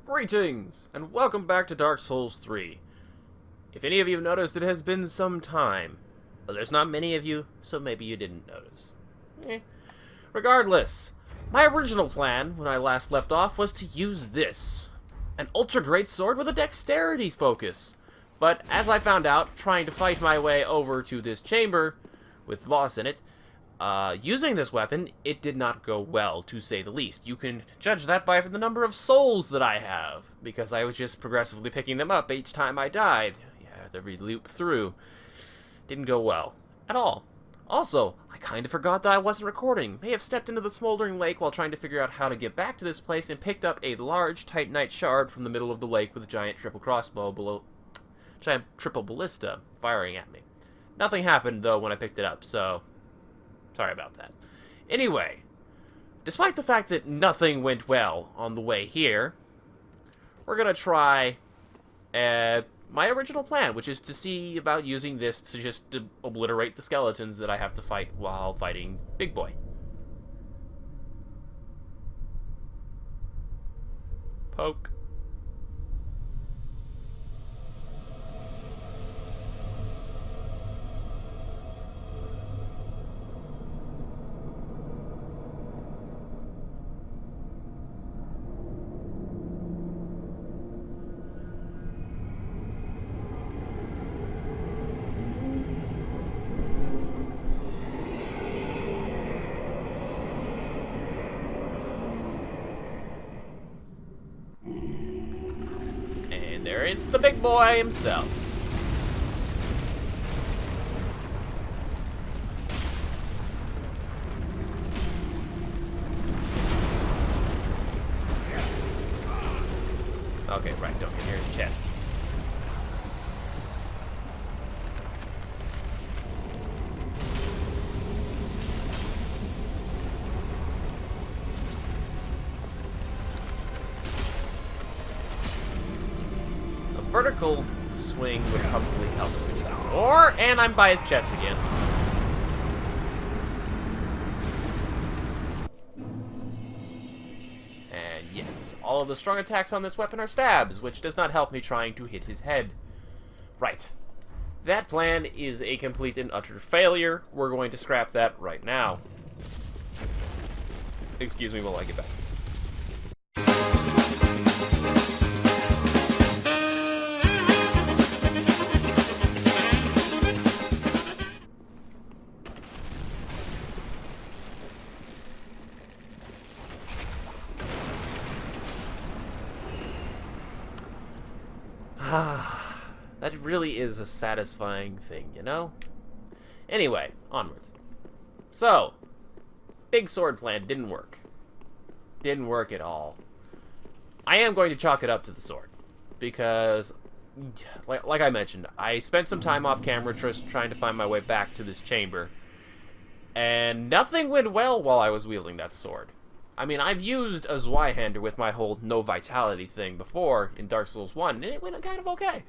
Greetings, and welcome back to Dark Souls 3. If any of you have noticed, it has been some time. Well, there's not many of you, so maybe you didn't notice. Regardless, my original plan, when I last left off, was to use this. An ultra great sword with a dexterity focus. But, as I found out, trying to fight my way over to this chamber, with the boss in it, using this weapon, it did not go well, to say the least. You can judge that by the number of souls that I have, because I was just progressively picking them up each time I died. Yeah, every loop through. Didn't go well. At all. Also, I kind of forgot that I wasn't recording. May have stepped into the smoldering lake while trying to figure out how to get back to this place and picked up a large titanite shard from the middle of the lake with a giant triple crossbow below... giant triple ballista firing at me. Nothing happened, though, when I picked it up, so... sorry about that. Anyway, despite the fact that nothing went well on the way here, we're going to try my original plan, which is to see about using this to obliterate the skeletons that I have to fight while fighting Big Boy. Poke. There is the big boy himself. Okay, right, don't get near his chest. Vertical swing would probably help. And I'm by his chest again. And yes, all of the strong attacks on this weapon are stabs, which does not help me trying to hit his head. Right. That plan is a complete and utter failure. We're going to scrap that right now. Excuse me while I get back. That really is a satisfying thing, you know? Anyway, onwards. So, big sword plan didn't work. Didn't work at all. I am going to chalk it up to the sword. Because, like I mentioned, I spent some time off camera just trying to find my way back to this chamber. And nothing went well while I was wielding that sword. I mean, I've used a Zweihander with my whole no vitality thing before in Dark Souls 1, and it went kind of okay.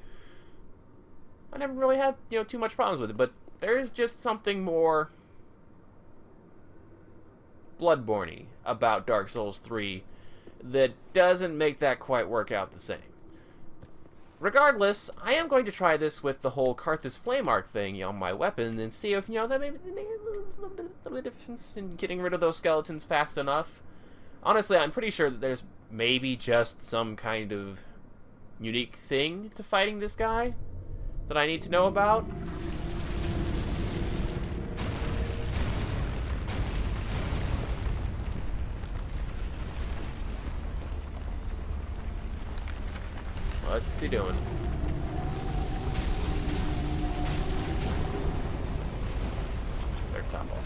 I never really had, too much problems with it, but there's just something more Bloodborne-y about Dark Souls 3 that doesn't make that quite work out the same. Regardless, I am going to try this with the whole Karthus Flame Arc thing on my weapon and see if, that may make a little bit of difference in getting rid of those skeletons fast enough. Honestly, I'm pretty sure that there's maybe just some kind of unique thing to fighting this guy that I need to know about. What's he doing? They're top off.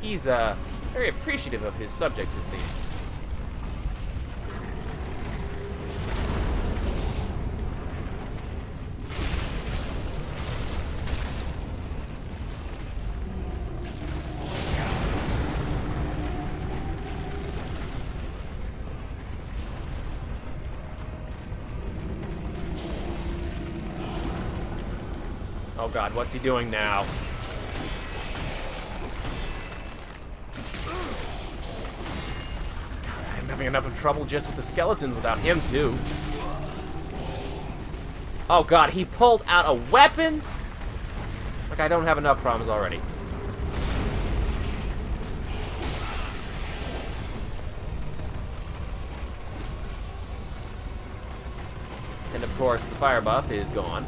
He's, very appreciative of his subjects, it seems. Oh god, what's he doing now? God, I'm having enough of trouble just with the skeletons without him, too. Oh god, he pulled out a weapon? Like, I don't have enough problems already. And of course, the fire buff is gone.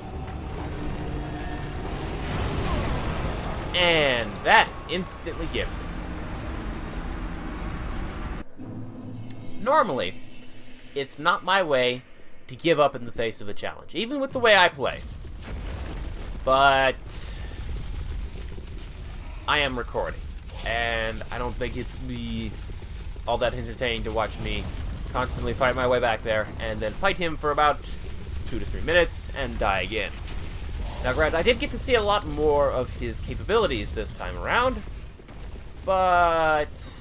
And that instantly gives me. Normally, it's not my way to give up in the face of a challenge, even with the way I play. But I am recording, and I don't think it's all that entertaining to watch me constantly fight my way back there and then fight him for about 2 to 3 minutes and die again. Now, granted, I did get to see a lot more of his capabilities this time around, but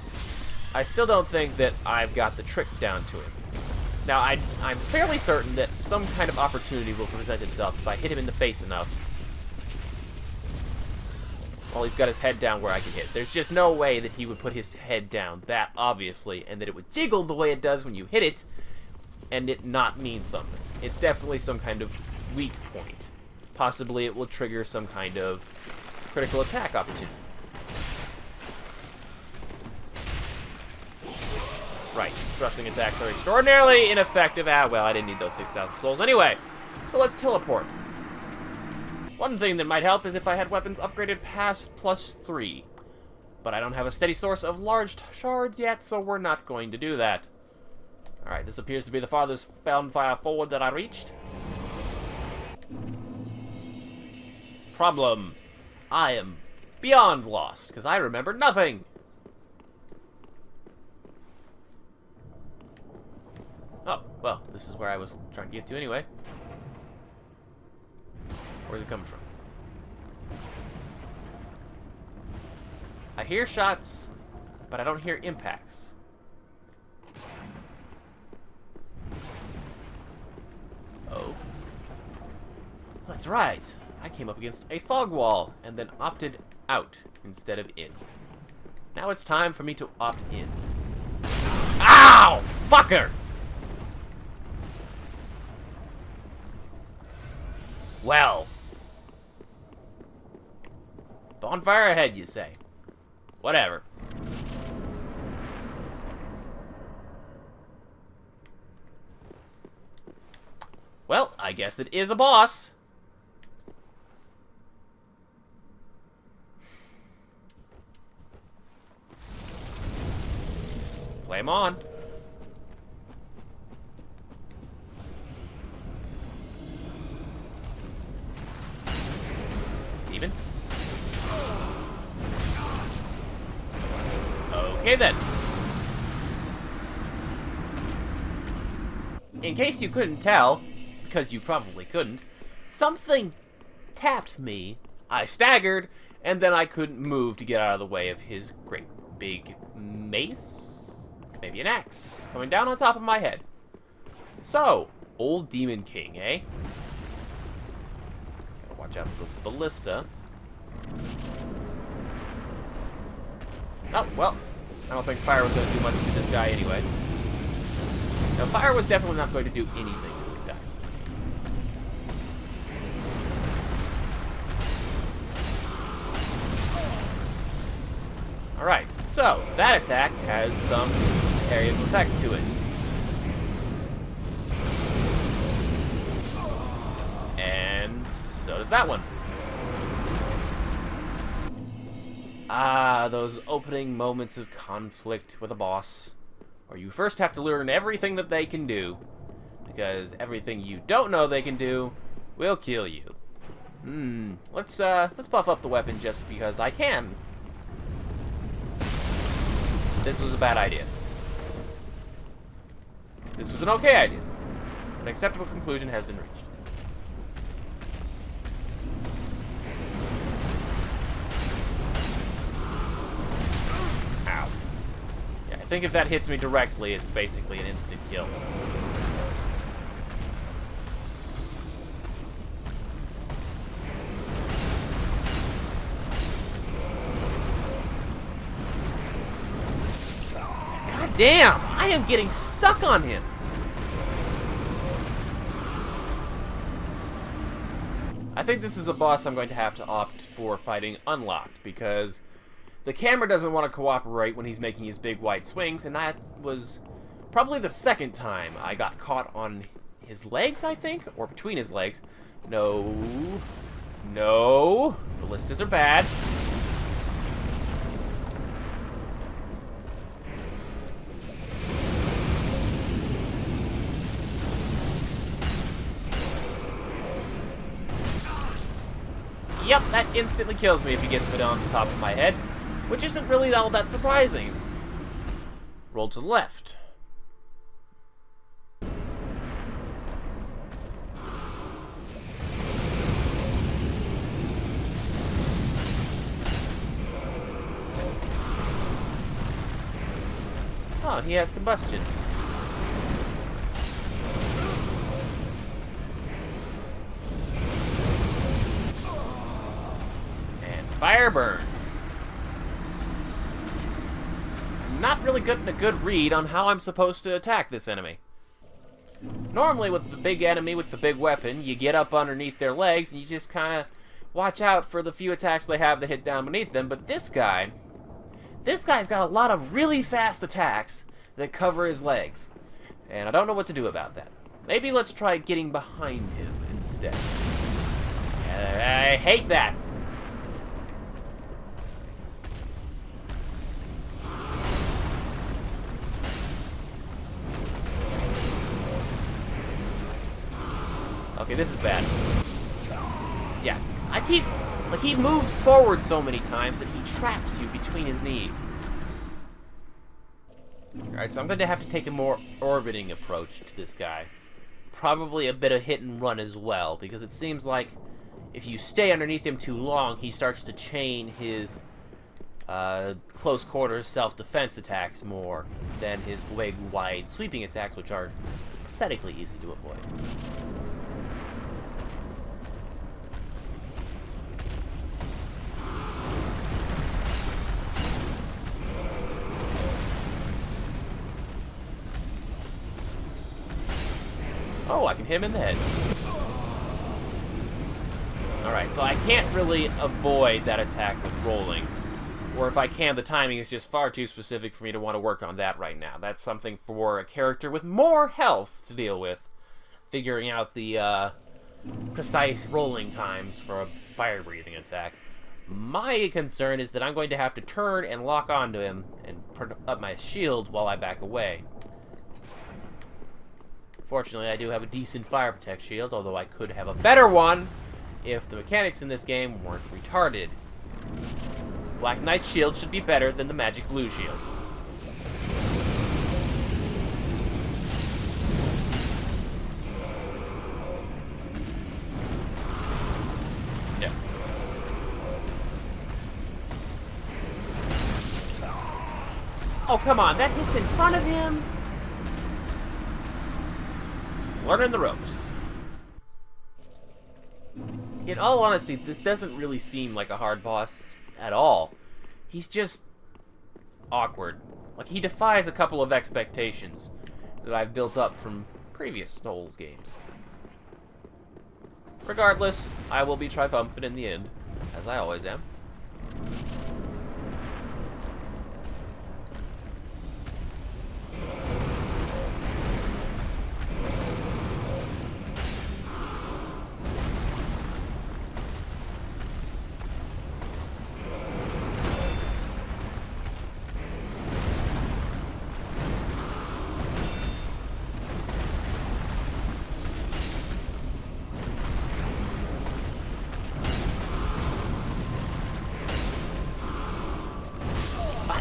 I still don't think that I've got the trick down to him. Now, I'm fairly certain that some kind of opportunity will present itself if I hit him in the face enough. Well, he's got his head down where I can hit. There's just no way that he would put his head down that obviously, and that it would jiggle the way it does when you hit it, and it not mean something. It's definitely some kind of weak point. Possibly it will trigger some kind of critical attack opportunity. Right, thrusting attacks are extraordinarily ineffective. Ah, well, I didn't need those 6,000 souls anyway. So let's teleport. One thing that might help is if I had weapons upgraded past +3. But I don't have a steady source of large shards yet, so we're not going to do that. Alright, this appears to be the farthest bound fire forward that I reached. Problem. I am beyond lost, because I remember nothing. Oh, well, this is where I was trying to get to anyway. Where's it coming from? I hear shots, but I don't hear impacts. Oh. That's right. I came up against a fog wall and then opted out instead of in. Now it's time for me to opt in. Ow! Fucker! Well. Bonfire ahead, you say. Whatever. Well, I guess it is a boss. Flame on. Demon. Okay then. In case you couldn't tell, because you probably couldn't, something tapped me. I staggered, and then I couldn't move to get out of the way of his great big mace? Maybe an axe, coming down on top of my head. So, old Demon King, eh? Gotta watch out for those ballista. Oh, well, I don't think fire was going to do much to this guy anyway. Now, fire was definitely not going to do anything to this guy. Alright, so that attack has some area of effect to it. And so does that one. Ah, those opening moments of conflict with a boss, where you first have to learn everything that they can do, because everything you don't know they can do will kill you. Let's buff up the weapon just because I can. this was a bad idea. This was an okay idea. An acceptable conclusion has been reached. Ow. Yeah, I think if that hits me directly, it's basically an instant kill. God damn! I am getting stuck on him! I think this is a boss I'm going to have to opt for fighting unlocked, because the camera doesn't want to cooperate when he's making his big wide swings, and that was probably the second time I got caught on his legs, I think? Or between his legs. No. No. Ballistas are bad. Yep, that instantly kills me if he gets it on the top of my head, which isn't really all that surprising. Roll to the left. Oh, he has combustion. Fire burns. I'm not really getting a good read on how I'm supposed to attack this enemy. Normally with the big enemy with the big weapon, you get up underneath their legs and you just kind of watch out for the few attacks they have to hit down beneath them. But this guy's got a lot of really fast attacks that cover his legs. And I don't know what to do about that. Maybe let's try getting behind him instead. I hate that. Okay, this is bad. Yeah, he moves forward so many times that he traps you between his knees. Alright, so I'm going to have to take a more orbiting approach to this guy. Probably a bit of hit and run as well, because it seems like if you stay underneath him too long, he starts to chain his close quarters self-defense attacks more than his big, wide, sweeping attacks, which are pathetically easy to avoid. Oh, I can hit him in the head. Alright, so I can't really avoid that attack with rolling. Or if I can, the timing is just far too specific for me to want to work on that right now. That's something for a character with more health to deal with. Figuring out the precise rolling times for a fire-breathing attack. My concern is that I'm going to have to turn and lock onto him and put up my shield while I back away. Fortunately, I do have a decent fire protect shield, although I could have a better one if the mechanics in this game weren't retarded. Black Knight's shield should be better than the magic blue shield. No. Oh, come on, that hits in front of him? Learning the ropes. In all honesty, this doesn't really seem like a hard boss at all. He's just awkward. Like, he defies a couple of expectations that I've built up from previous Souls games. Regardless, I will be triumphant in the end, as I always am.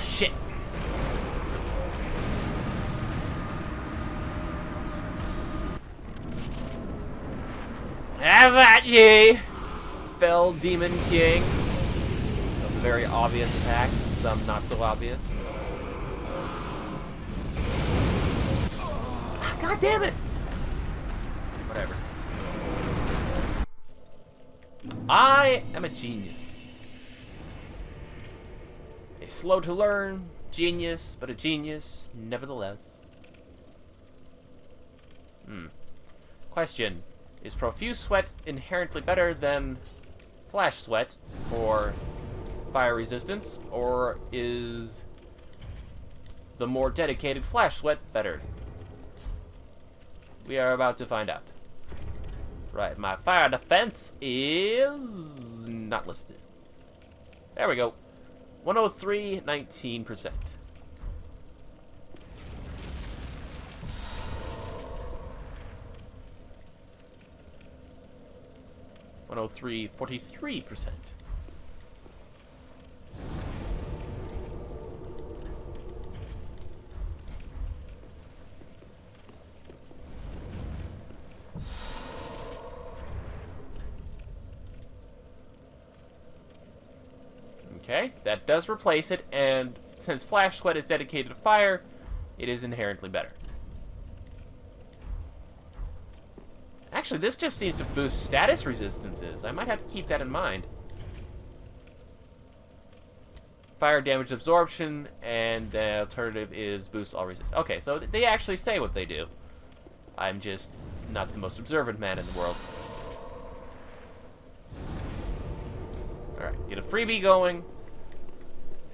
Shit. Have at ye, fell Demon King. Some very obvious attacks, and some not so obvious. God damn it! Whatever. I am a genius. A slow to learn genius, but a genius nevertheless. Question. Is profuse sweat inherently better than flash sweat for fire resistance, or is the more dedicated flash sweat better? We are about to find out. Right, my fire defense is not listed. There we go. 103, 19%. $103, 43%. Okay, that does replace it, and since Flash Sweat is dedicated to fire, it is inherently better. Actually, this just seems to boost status resistances. I might have to keep that in mind. Fire damage absorption, and the alternative is boost all resistance. Okay, so they actually say what they do. I'm just not the most observant man in the world. Alright, get a freebie going,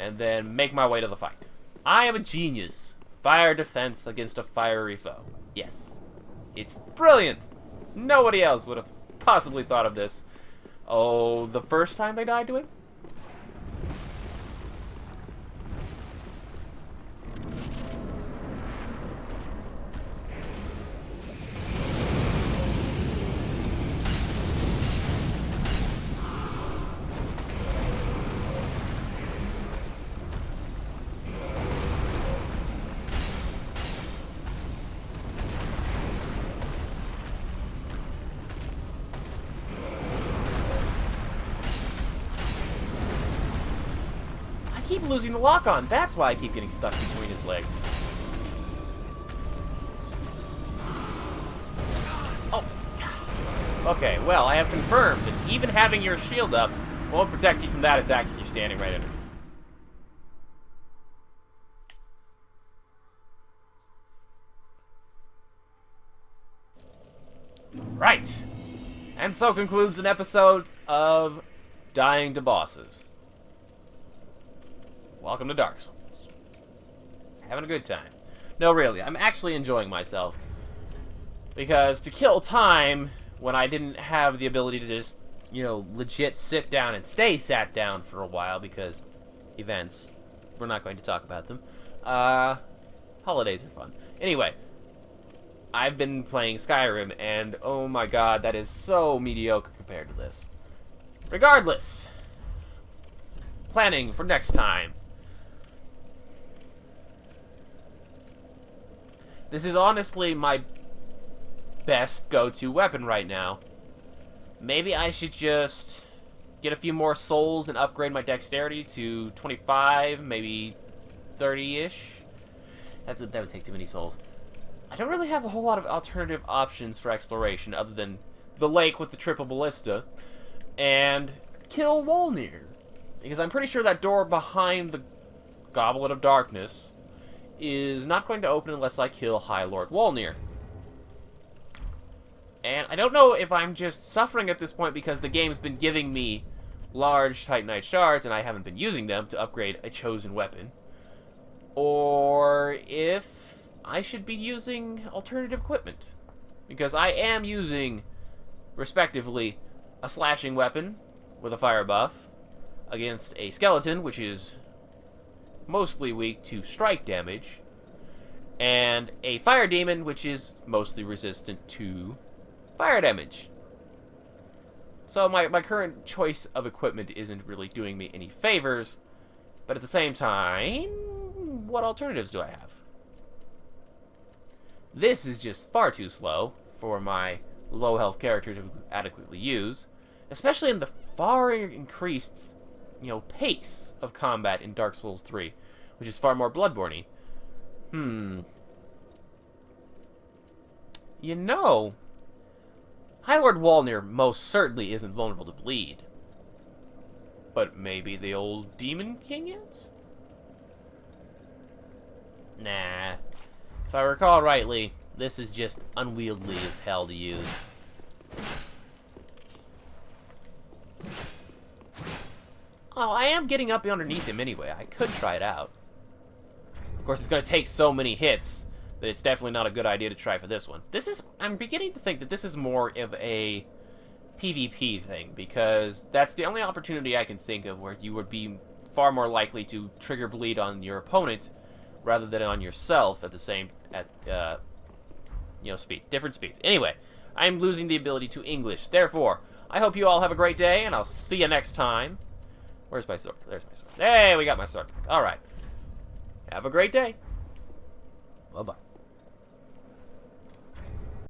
and then make my way to the fight. I am a genius. Fire defense against a fiery foe. Yes. It's brilliant! Nobody else would have possibly thought of this. Oh, the first time they died to it? I keep losing the lock on. That's why I keep getting stuck between his legs. Oh. Okay, well, I have confirmed that even having your shield up won't protect you from that attack if you're standing right underneath. Right. And so concludes an episode of Dying to Bosses. Welcome to Dark Souls. Having a good time. No, really, I'm actually enjoying myself. Because to kill time, when I didn't have the ability to just, you know, legit sit down and stay sat down for a while because events, we're not going to talk about them. Holidays are fun. Anyway, I've been playing Skyrim, and oh my god, that is so mediocre compared to this. Regardless, planning for next time. This is honestly my best go-to weapon right now. Maybe I should just get a few more souls and upgrade my dexterity to 25, maybe 30-ish. That would take too many souls. I don't really have a whole lot of alternative options for exploration other than the lake with the triple ballista and kill Wolnir. Because I'm pretty sure that door behind the Goblet of Darkness is not going to open unless I kill High Lord Wolnir. And I don't know if I'm just suffering at this point because the game's been giving me large Titanite shards and I haven't been using them to upgrade a chosen weapon. Or if I should be using alternative equipment. Because I am using, respectively, a slashing weapon with a fire buff against a skeleton, which is mostly weak to strike damage, and a fire demon, which is mostly resistant to fire damage. So my current choice of equipment isn't really doing me any favors, but at the same time, what alternatives do I have? This is just far too slow for my low health character to adequately use, especially in the far increased, pace of combat in Dark Souls 3, which is far more Bloodborne-y. High Lord Walnir most certainly isn't vulnerable to bleed. But maybe the old Demon King is? Nah. If I recall rightly, this is just unwieldy as hell to use. Oh, I am getting up underneath him anyway. I could try it out. Of course, it's going to take so many hits that it's definitely not a good idea to try for this one. I'm beginning to think that this is more of a PvP thing, because that's the only opportunity I can think of where you would be far more likely to trigger bleed on your opponent rather than on yourself at the same, speed. Different speeds. Anyway, I'm losing the ability to English. Therefore, I hope you all have a great day, and I'll see you next time. Where's my sword? There's my sword. Hey, we got my sword. All right. Have a great day. Bye-bye.